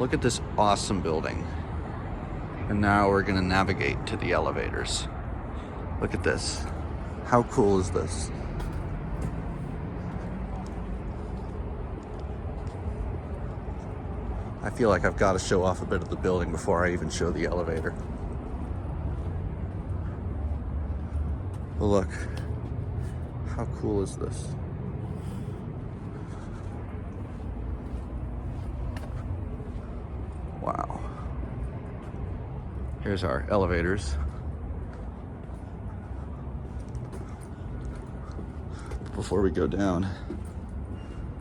Look at this awesome building. And now we're gonna navigate to the elevators. Look at this. How cool is this? I feel like I've got to show off a bit of the building before I even show the elevator. But look, how cool is this? Wow. Here's our elevators. Before we go down,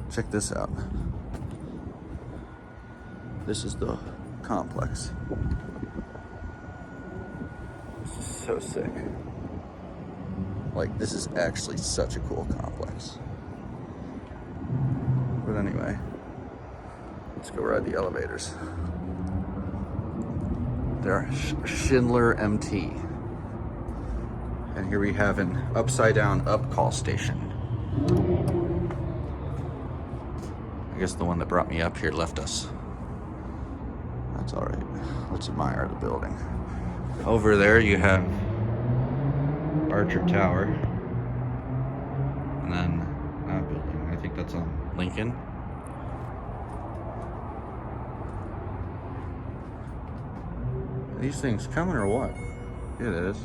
check this out. This is the complex. This is so sick. Like, this is actually such a cool complex. But anyway, let's go ride the elevators. They're Schindler MT. And here we have an upside down up call station. I guess the one that brought me up here left us. That's all right. Let's admire the building. Over there you have Archer Tower. And then that building, I think that's on Lincoln. Are these things coming or what? It is.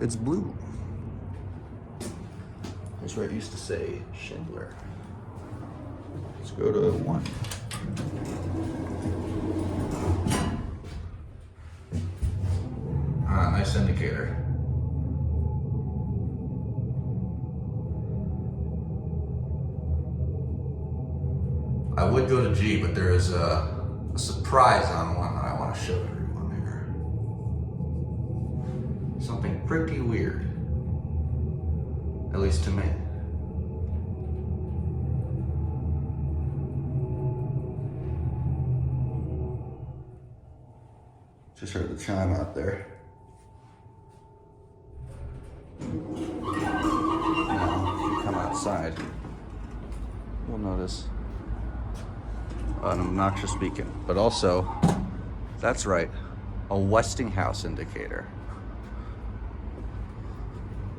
It's blue. That's where it used to say Schindler. Let's go to 1. Ah, nice indicator. I would go to G, but there is a surprise on one that I want to show everyone here. Something pretty weird. At least to me. Just heard the chime out there. Now, if you come outside, you'll notice an obnoxious beacon, but also, that's right, a Westinghouse indicator.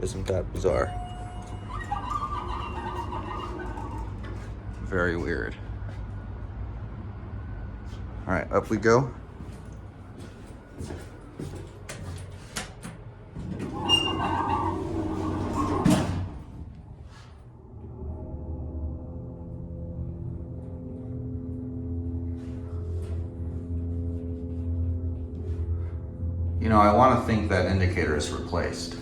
Isn't that bizarre? Very weird. All right, up we go. You know, I want to think that indicator is replaced.